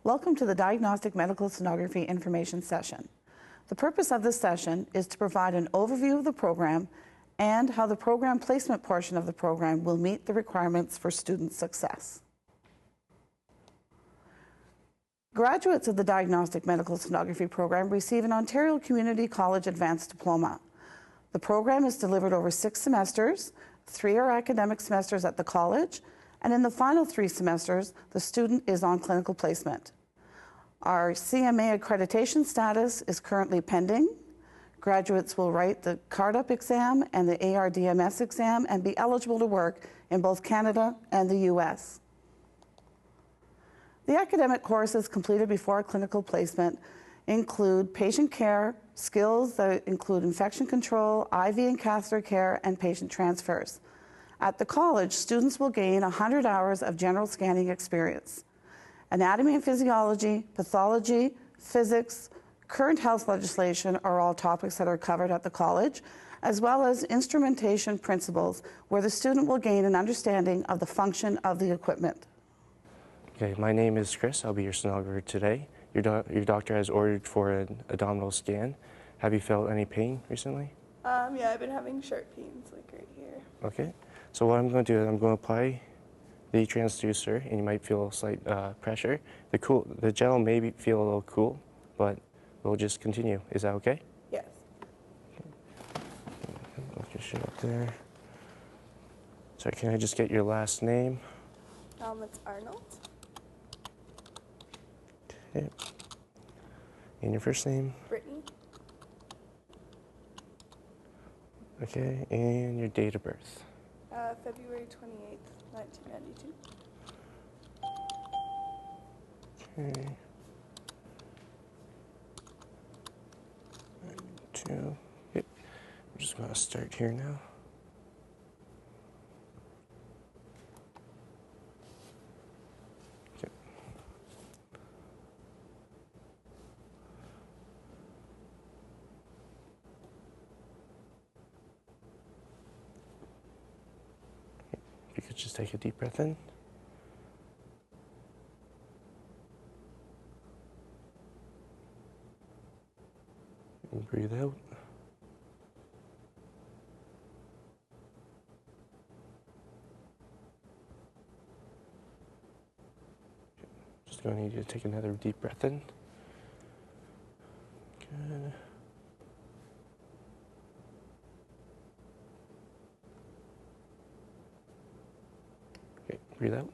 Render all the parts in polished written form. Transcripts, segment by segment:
Welcome to the Diagnostic Medical Sonography Information Session. The purpose of this session is to provide an overview of the program and how the program placement portion of the program will meet the requirements for student success. Graduates of the Diagnostic Medical Sonography program receive an Ontario Community College Advanced Diploma. The program is delivered over 6 semesters. 3 are academic semesters at the college, and in the final 3 semesters, the student is on clinical placement. Our CMA accreditation status is currently pending. Graduates will write the CARD-UP exam and the ARDMS exam and be eligible to work in both Canada and the US. The academic courses completed before clinical placement include patient care, skills that include infection control, IV and catheter care, and patient transfers. At the college, students will gain 100 hours of general scanning experience. Anatomy and physiology, pathology, physics, current health legislation are all topics that are covered at the college, as well as instrumentation principles, where the student will gain an understanding of the function of the equipment. Okay, my name is Chris. I'll be your sonographer today. Your doctor has ordered for an abdominal scan. Have you felt any pain recently? Yeah, I've been having sharp pains, like right here. Okay, so what I'm going to do is I'm going to apply the transducer, and you might feel a slight pressure. The gel may feel a little cool, but we'll just continue. Is that okay? Yes. Look your shit up there. Sorry, can I just get your last name? It's Arnold. Okay. And your first name? Brittany. Okay, and your date of birth? February 28th, 1992. Okay. 92. Okay. I'm just going to start here now. Okay. If you could just take a deep breath in. And breathe out. Just going to need you to take another deep breath in. Good. Okay, breathe out.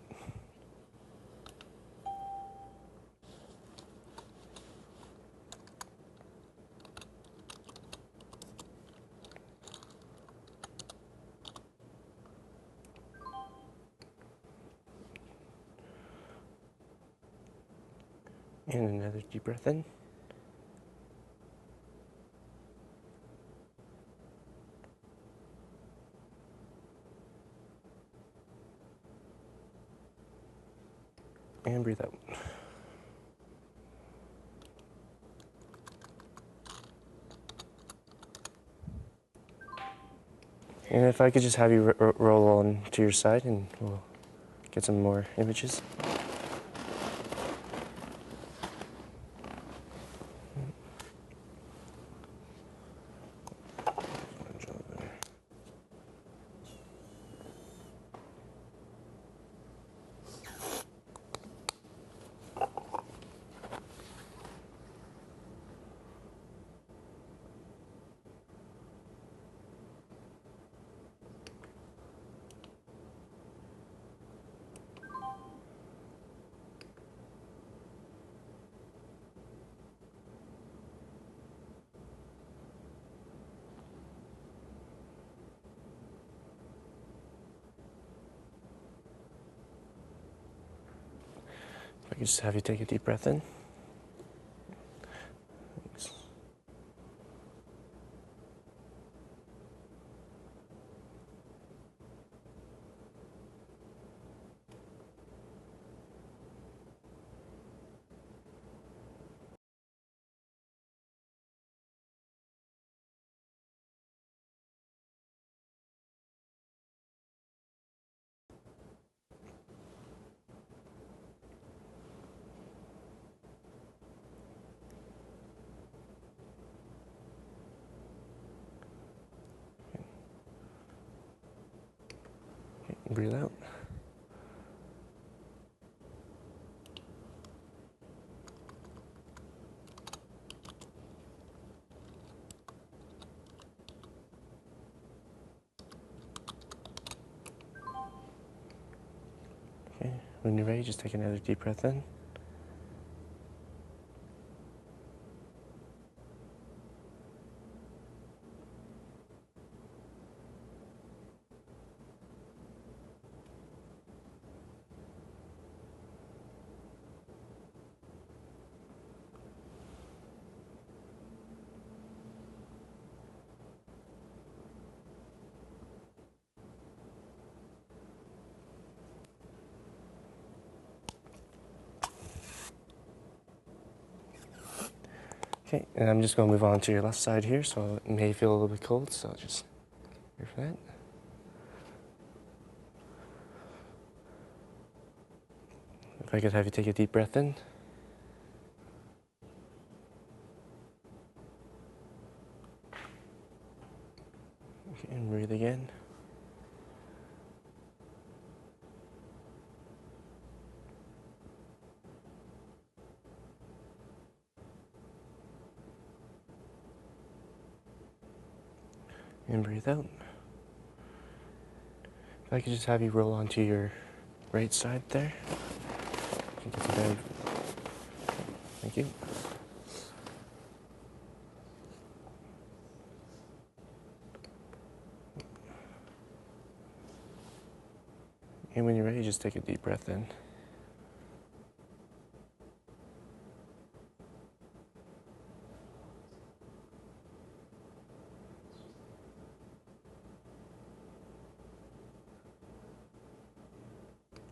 And another deep breath in. And breathe out. And if I could just have you roll on to your side, and we'll get some more images. I can just have you take a deep breath in. Thanks. Breathe out. Okay, when you're ready, just take another deep breath in. Okay, and I'm just going to move on to your left side here, so it may feel a little bit cold, so just here for that. If I could have you take a deep breath in. Okay, and breathe again. And breathe out. If I could just have you roll onto your right side there. Get to bed. Thank you. And when you're ready, just take a deep breath in.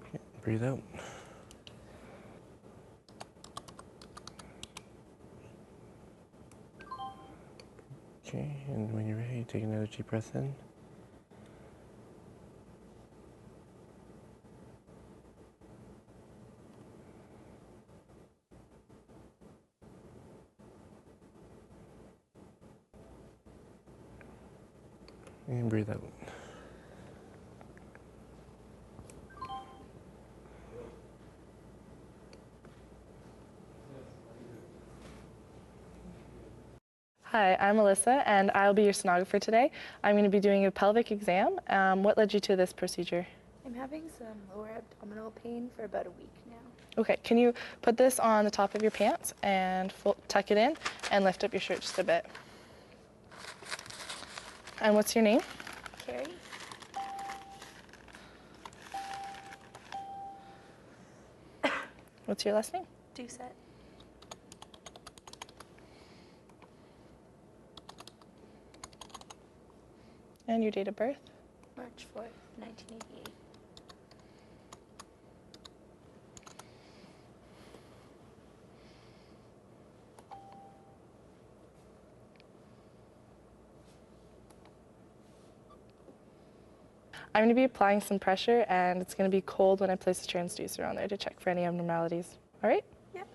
Okay, breathe out. Okay, and when you're ready, take another deep breath in. And breathe out. Hi, I'm Alyssa, and I'll be your sonographer today. I'm going to be doing a pelvic exam. What led you to this procedure? I'm having some lower abdominal pain for about a week now. Okay, can you put this on the top of your pants and tuck it in and lift up your shirt just a bit? And what's your name? Carrie? What's your last name? Doucette. And your date of birth? March 4th, 1988. I'm going to be applying some pressure, and it's going to be cold when I place the transducer on there to check for any abnormalities. All right? Yep.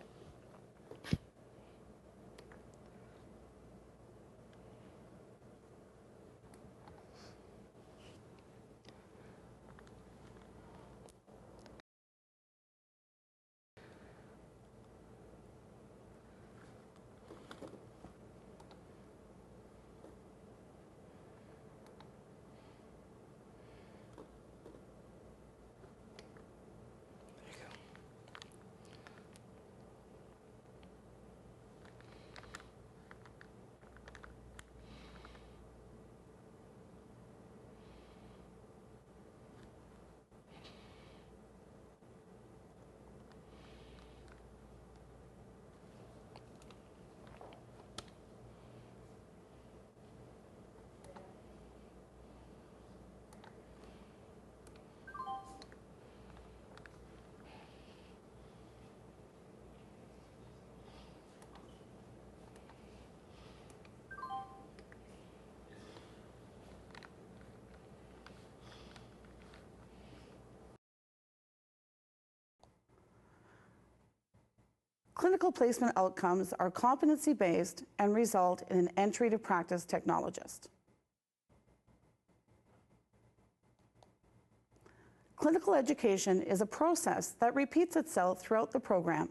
Clinical placement outcomes are competency-based and result in an entry to practice technologist. Clinical education is a process that repeats itself throughout the program.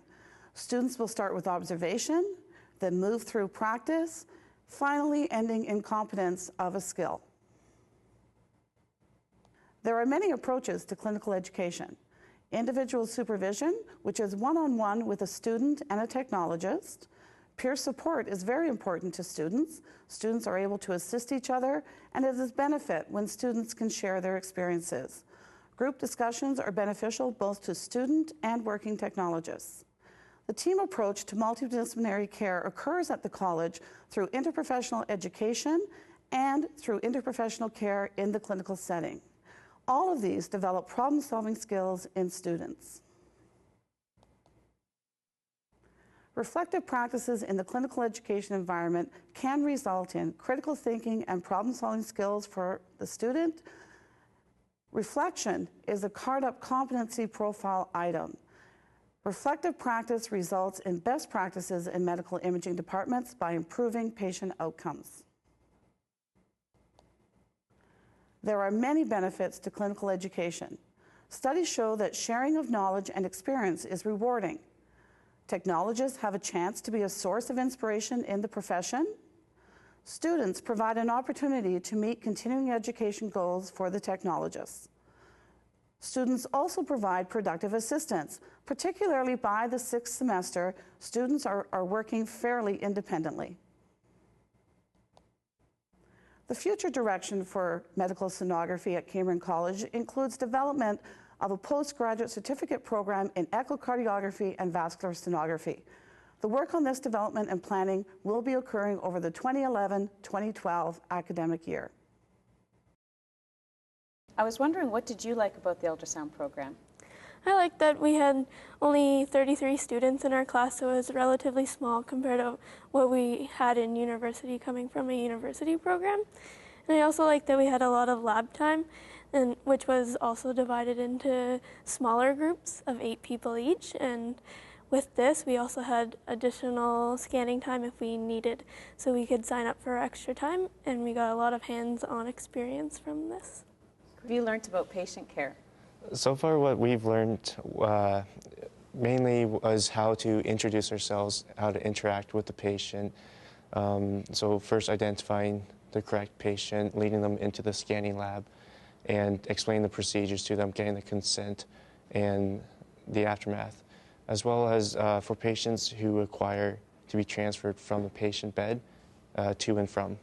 Students will start with observation, then move through practice, finally ending in competence of a skill. There are many approaches to clinical education. Individual supervision, which is one-on-one with a student and a technologist. Peer support is very important to students. Students are able to assist each other, and it is a benefit when students can share their experiences. Group discussions are beneficial both to student and working technologists. The team approach to multidisciplinary care occurs at the college through interprofessional education and through interprofessional care in the clinical setting. All of these develop problem-solving skills in students. Reflective practices in the clinical education environment can result in critical thinking and problem-solving skills for the student. Reflection is a card-up competency profile item. Reflective practice results in best practices in medical imaging departments by improving patient outcomes. There are many benefits to clinical education. Studies show that sharing of knowledge and experience is rewarding. Technologists have a chance to be a source of inspiration in the profession. Students provide an opportunity to meet continuing education goals for the technologists. Students also provide productive assistance. Particularly by the 6th semester, students are working fairly independently. The future direction for medical sonography at Cameron College includes development of a postgraduate certificate program in echocardiography and vascular sonography. The work on this development and planning will be occurring over the 2011-2012 academic year. I was wondering, what did you like about the ultrasound program? I liked that we had only 33 students in our class, so it was relatively small compared to what we had in university, coming from a university program. And I also liked that we had a lot of lab time, which was also divided into smaller groups of 8 people each. And with this, we also had additional scanning time if we needed, so we could sign up for extra time, and we got a lot of hands-on experience from this. What have you learned about patient care? So far, what we've learned mainly was how to introduce ourselves, how to interact with the patient. So first identifying the correct patient, leading them into the scanning lab, and explaining the procedures to them, getting the consent and the aftermath, as well as for patients who require to be transferred from the patient bed to and from,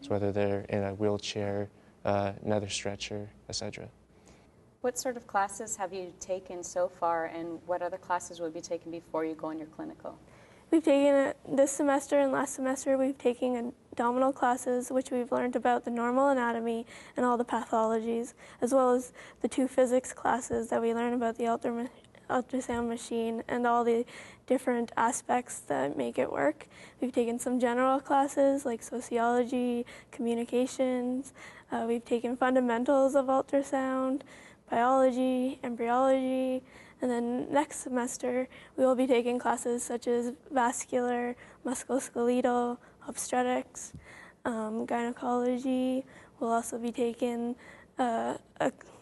so whether they're in a wheelchair, another stretcher, etc. What sort of classes have you taken so far, and what other classes will you be taking before you go on your clinical? We've taken this semester and last semester we've taken abdominal classes, which we've learned about the normal anatomy and all the pathologies, as well as the 2 physics classes that we learn about the ultrasound machine and all the different aspects that make it work. We've taken some general classes like sociology, communications. We've taken fundamentals of ultrasound, biology, embryology, and then next semester we will be taking classes such as vascular, musculoskeletal, obstetrics, gynecology. We'll also be taking a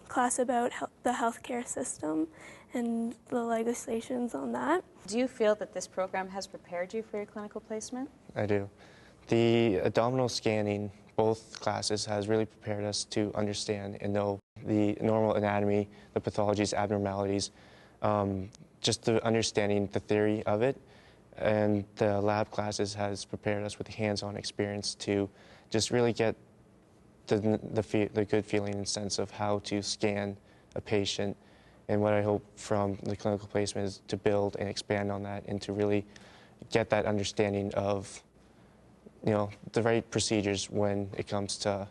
class about the healthcare system and the legislations on that. Do you feel that this program has prepared you for your clinical placement? I do. The abdominal scanning, both classes, has really prepared us to understand and know the normal anatomy, the pathologies, abnormalities, just the understanding the theory of it. And the lab classes has prepared us with hands-on experience to just really get the good feeling and sense of how to scan a patient. And what I hope from the clinical placement is to build and expand on that and to really get that understanding of, you know, the right procedures when it comes to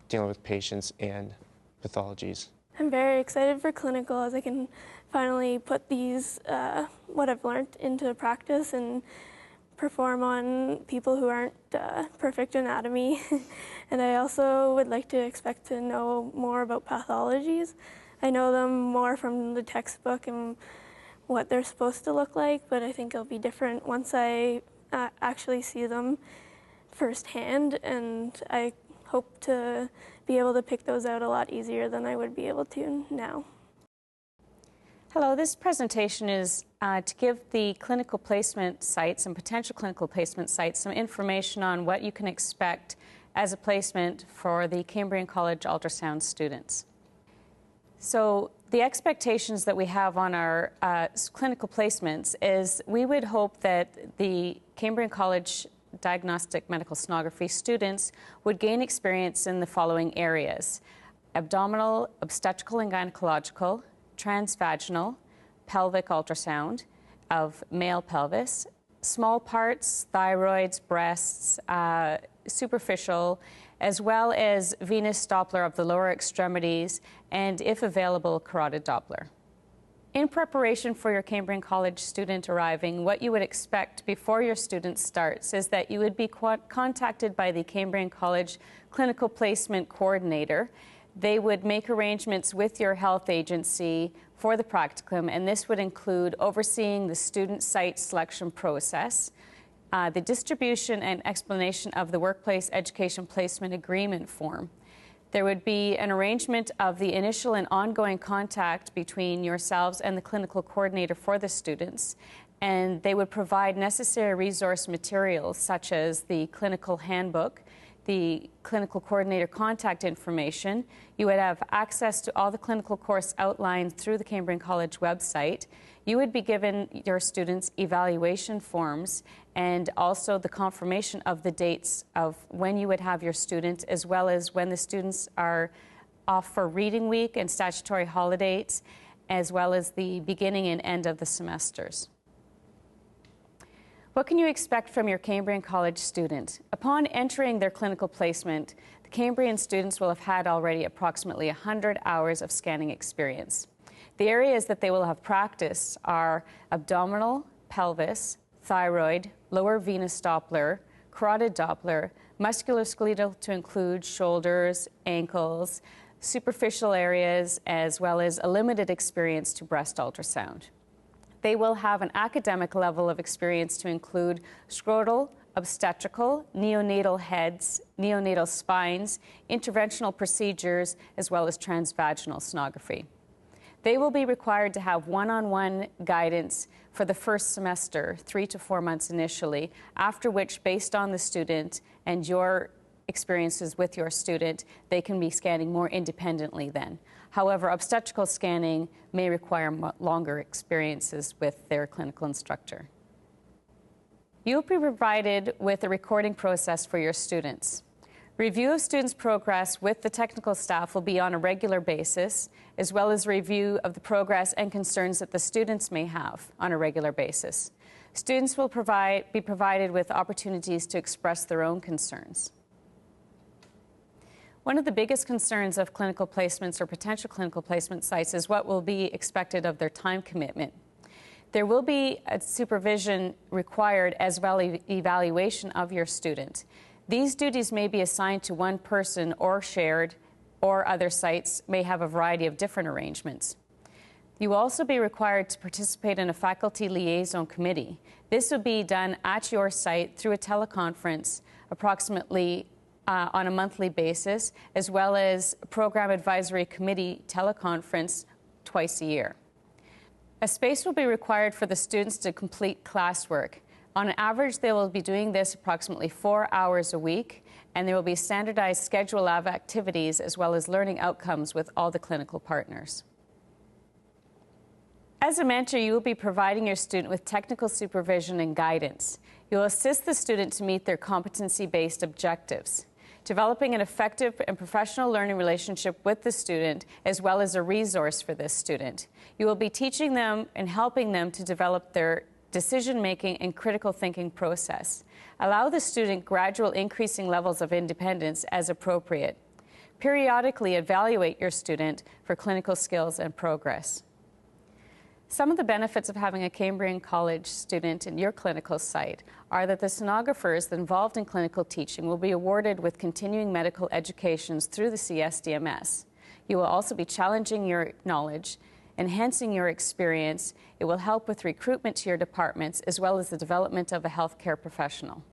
dealing with patients and pathologies. I'm very excited for clinical as I can finally put these, what I've learned into practice and perform on people who aren't perfect anatomy. And I also would like to expect to know more about pathologies. I know them more from the textbook and what they're supposed to look like, but I think it'll be different once I actually see them firsthand, and I hope to be able to pick those out a lot easier than I would be able to now. Hello, this presentation is to give the clinical placement sites and potential clinical placement sites some information on what you can expect as a placement for the Cambrian College ultrasound students. So the expectations that we have on our clinical placements is we would hope that the Cambrian College Diagnostic Medical Sonography students would gain experience in the following areas: abdominal, obstetrical and gynecological, transvaginal, pelvic ultrasound of male pelvis, small parts, thyroids, breasts, superficial, as well as venous Doppler of the lower extremities, and if available, carotid Doppler. In preparation for your Cambrian College student arriving, what you would expect before your student starts is that you would be contacted by the Cambrian College Clinical Placement Coordinator. They would make arrangements with your health agency for the practicum, and this would include overseeing the student site selection process, the distribution and explanation of the Workplace Education Placement Agreement form. There would be an arrangement of the initial and ongoing contact between yourselves and the clinical coordinator for the students, and they would provide necessary resource materials such as the clinical handbook, the clinical coordinator contact information. You would have access to all the clinical course outlined through the Cambrian College website. You would be given your students evaluation forms and also the confirmation of the dates of when you would have your student, as well as when the students are off for reading week and statutory holidays, as well as the beginning and end of the semesters. What can you expect from your Cambrian College student? Upon entering their clinical placement, the Cambrian students will have had already approximately 100 hours of scanning experience. The areas that they will have practiced are abdominal, pelvis, thyroid, lower venous Doppler, carotid Doppler, musculoskeletal to include shoulders, ankles, superficial areas, as well as a limited experience to breast ultrasound. They will have an academic level of experience to include scrotal, obstetrical, neonatal heads, neonatal spines, interventional procedures, as well as transvaginal sonography. They will be required to have one-on-one guidance for the first semester, 3 to 4 months initially, after which, based on the student and your experiences with your student, they can be scanning more independently then. However, obstetrical scanning may require longer experiences with their clinical instructor. You'll be provided with a recording process for your students. Review of students' progress with the technical staff will be on a regular basis, as well as review of the progress and concerns that the students may have on a regular basis. Students will be provided with opportunities to express their own concerns. One of the biggest concerns of clinical placements or potential clinical placement sites is what will be expected of their time commitment. There will be a supervision required as well as evaluation of your student. These duties may be assigned to one person or shared, or other sites may have a variety of different arrangements. You will also be required to participate in a faculty liaison committee. This will be done at your site through a teleconference approximately on a monthly basis, as well as a program advisory committee teleconference twice a year. A space will be required for the students to complete classwork. On average, they will be doing this approximately 4 hours a week, and there will be a standardized schedule of activities as well as learning outcomes with all the clinical partners. As a mentor, you will be providing your student with technical supervision and guidance. You will assist the student to meet their competency-based objectives, developing an effective and professional learning relationship with the student, as well as a resource for this student. You will be teaching them and helping them to develop their decision-making and critical thinking process. Allow the student gradual increasing levels of independence as appropriate. Periodically evaluate your student for clinical skills and progress. Some of the benefits of having a Cambrian College student in your clinical site are that the sonographers involved in clinical teaching will be awarded with continuing medical educations through the CSDMS. You will also be challenging your knowledge, enhancing your experience. It will help with recruitment to your departments as well as the development of a healthcare professional.